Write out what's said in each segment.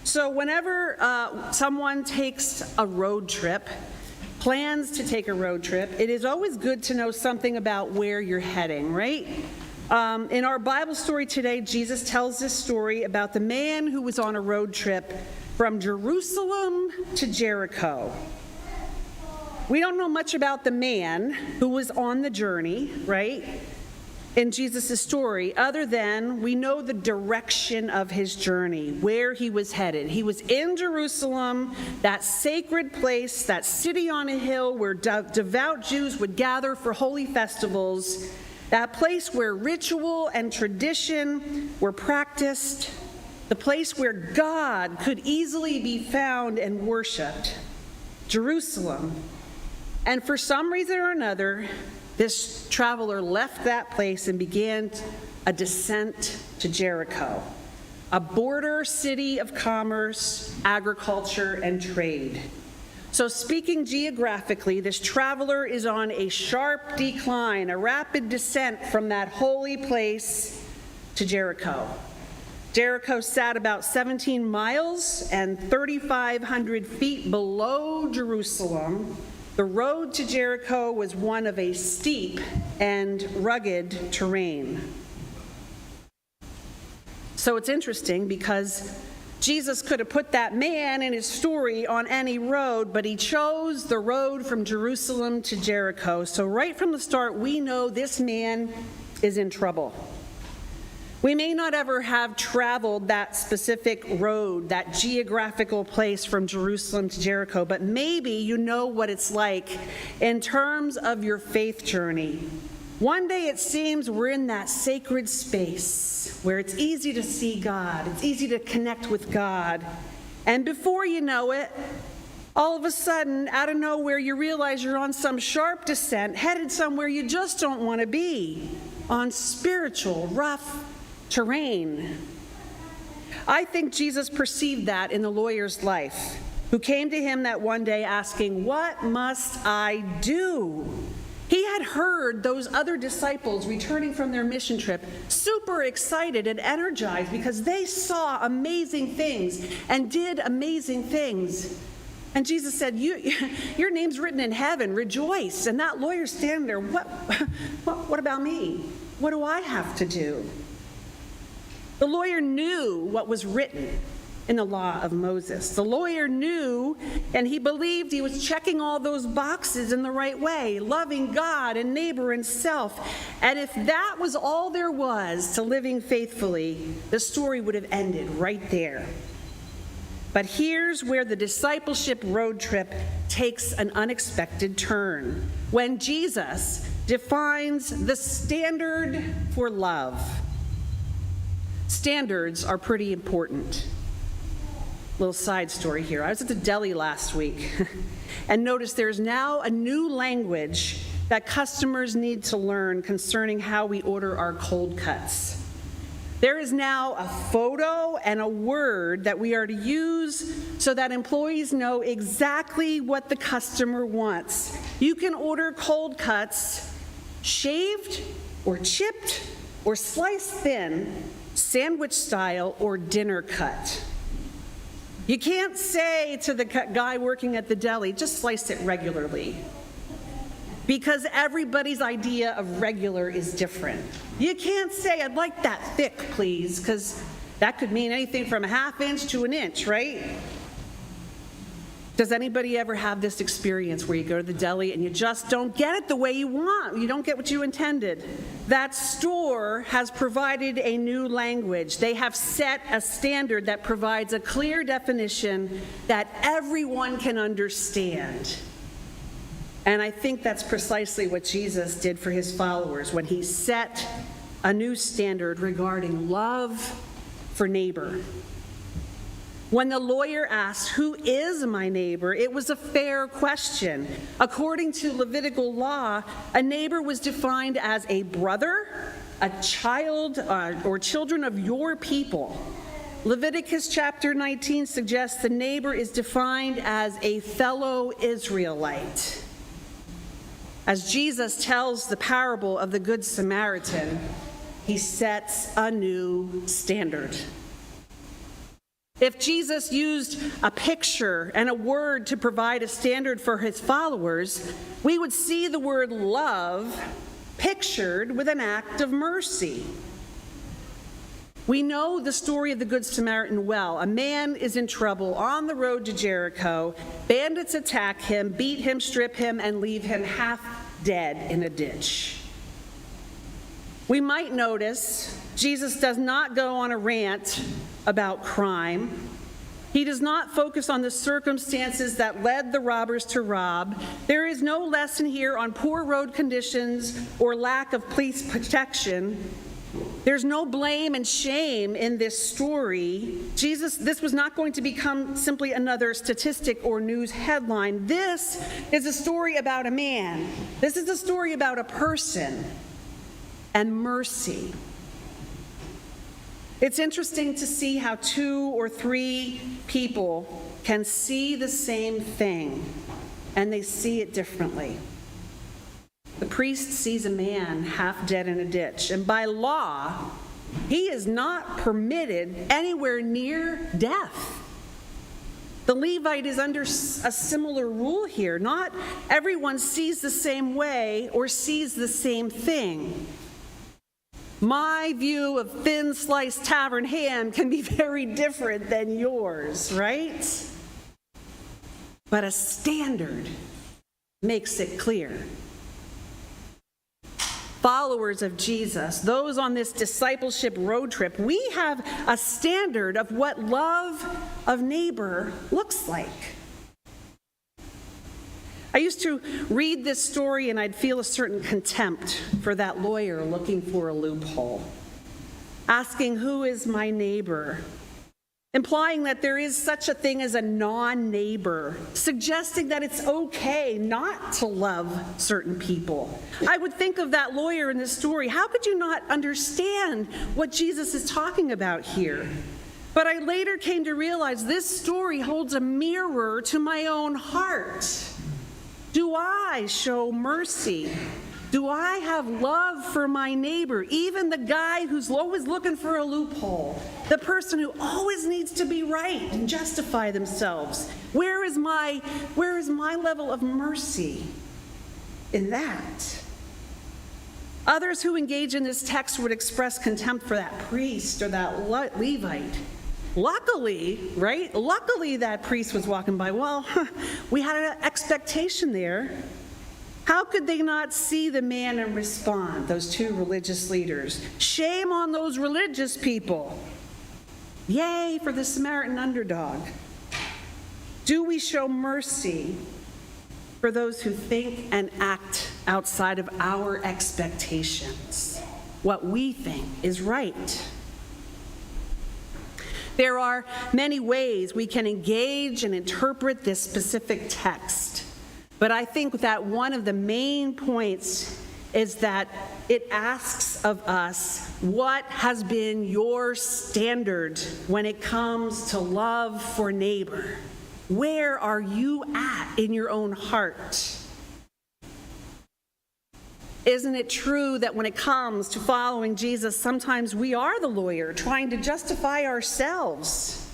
So whenever someone takes a road trip, plans to take a road trip, it is always good to know something about where you're heading, right? In our Bible story today, Jesus tells this story about the man who was on a road trip from Jerusalem to Jericho. We don't know much about the man who was on the journey, right, in Jesus' story, other than we know the direction of his journey, where he was headed. He was in Jerusalem, that sacred place, that city on a hill where devout Jews would gather for holy festivals, that place where ritual and tradition were practiced, the place where God could easily be found and worshiped, Jerusalem. And for some reason or another, this traveler left that place and began a descent to Jericho, a border city of commerce, agriculture, and trade. So speaking geographically, this traveler is on a sharp decline, a rapid descent from that holy place to Jericho. Jericho sat about 17 miles and 3,500 feet below Jerusalem. The road to Jericho was one of a steep and rugged terrain. So it's interesting because Jesus could have put that man in his story on any road, but he chose the road from Jerusalem to Jericho. So right from the start, we know this man is in trouble. We may not ever have traveled that specific road, that geographical place from Jerusalem to Jericho, but maybe you know what it's like in terms of your faith journey. One day it seems we're in that sacred space where it's easy to see God, it's easy to connect with God, and before you know it, all of a sudden, out of nowhere, you realize you're on some sharp descent, headed somewhere you just don't want to be, on spiritual, rough terrain. I think Jesus perceived that in the lawyer's life, who came to him that one day asking, "What must I do?" He had heard those other disciples returning from their mission trip super excited and energized because they saw amazing things and did amazing things. And Jesus said, your name's written in heaven, rejoice. And that lawyer's standing there, what about me? What do I have to do? The lawyer knew what was written in the law of Moses. The lawyer knew, and he believed he was checking all those boxes in the right way, loving God and neighbor and self. And if that was all there was to living faithfully, the story would have ended right there. But here's where the discipleship road trip takes an unexpected turn, when Jesus defines the standard for love. Standards are pretty important. Little side story here. I was at the deli last week and noticed there's now a new language that customers need to learn concerning how we order our cold cuts. There is now a photo and a word that we are to use so that employees know exactly what the customer wants. You can order cold cuts shaved or chipped or sliced thin, sandwich style, or dinner cut. You can't say to the guy working at the deli, just slice it regularly, because everybody's idea of regular is different. You can't say, I'd like that thick, please, because that could mean anything from a ½ inch to an inch, right? Does anybody ever have this experience where you go to the deli and you just don't get it the way you want? You don't get what you intended. That store has provided a new language. They have set a standard that provides a clear definition that everyone can understand. And I think that's precisely what Jesus did for his followers when he set a new standard regarding love for neighbor. When the lawyer asked, "Who is my neighbor?" it was a fair question. According to Levitical law, a neighbor was defined as a brother, a child, or children of your people. Leviticus chapter 19 suggests the neighbor is defined as a fellow Israelite. As Jesus tells the parable of the Good Samaritan, he sets a new standard. If Jesus used a picture and a word to provide a standard for his followers, we would see the word love pictured with an act of mercy. We know the story of the Good Samaritan well. A man is in trouble on the road to Jericho. Bandits attack him, beat him, strip him, and leave him half dead in a ditch. We might notice Jesus does not go on a rant about crime. He does not focus on the circumstances that led the robbers to rob. There is no lesson here on poor road conditions or lack of police protection. There's no blame and shame in this story. This was not going to become simply another statistic or news headline. This is a story about a man. This is a story about a person and mercy. It's interesting to see how 2 or 3 people can see the same thing, and they see it differently. The priest sees a man half dead in a ditch, and by law, he is not permitted anywhere near death. The Levite is under a similar rule here. Not everyone sees the same way or sees the same thing. My view of thin sliced tavern ham can be very different than yours, right? But a standard makes it clear. Followers of Jesus, those on this discipleship road trip, we have a standard of what love of neighbor looks like. I used to read this story and I'd feel a certain contempt for that lawyer looking for a loophole, asking, who is my neighbor? Implying that there is such a thing as a non-neighbor, suggesting that it's okay not to love certain people. I would think of that lawyer in this story. How could you not understand what Jesus is talking about here? But I later came to realize this story holds a mirror to my own heart. Do I show mercy? Do I have love for my neighbor, even the guy who's always looking for a loophole, the person who always needs to be right and justify themselves? Where is my level of mercy in that? Others who engage in this text would express contempt for that priest or that Levite. Luckily, right? Luckily that priest was walking by. Well, we had an expectation there. How could they not see the man and respond, those 2 religious leaders? Shame on those religious people. Yay for the Samaritan underdog. Do we show mercy for those who think and act outside of our expectations, what we think is right? There are many ways we can engage and interpret this specific text, but I think that one of the main points is that it asks of us, what has been your standard when it comes to love for neighbor? Where are you at in your own heart? Isn't it true that when it comes to following Jesus, sometimes we are the lawyer trying to justify ourselves?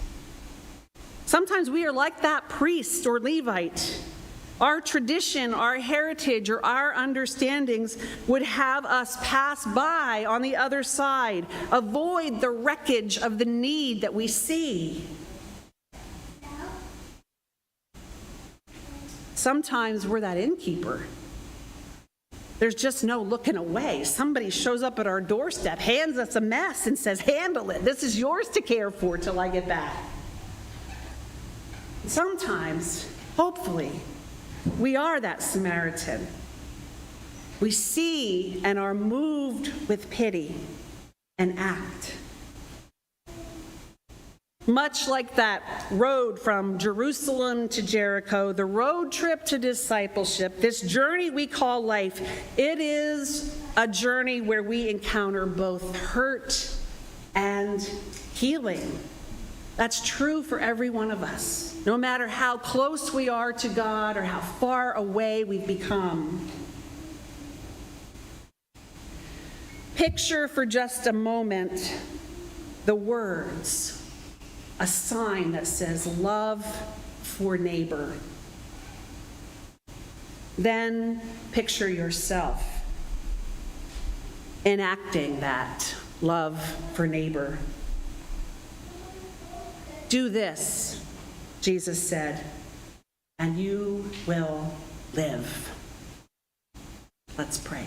Sometimes we are like that priest or Levite. Our tradition, our heritage, or our understandings would have us pass by on the other side, avoid the wreckage of the need that we see. Sometimes we're that innkeeper. There's just no looking away. Somebody shows up at our doorstep, hands us a mess, and says, handle it. This is yours to care for till I get back. Sometimes, hopefully, we are that Samaritan. We see and are moved with pity and act. Much like that road from Jerusalem to Jericho, the road trip to discipleship, this journey we call life, it is a journey where we encounter both hurt and healing. That's true for every one of us, no matter how close we are to God or how far away we've become. Picture for just a moment the words, a sign that says love for neighbor. Then picture yourself enacting that love for neighbor. Do this, Jesus said, and you will live. Let's pray.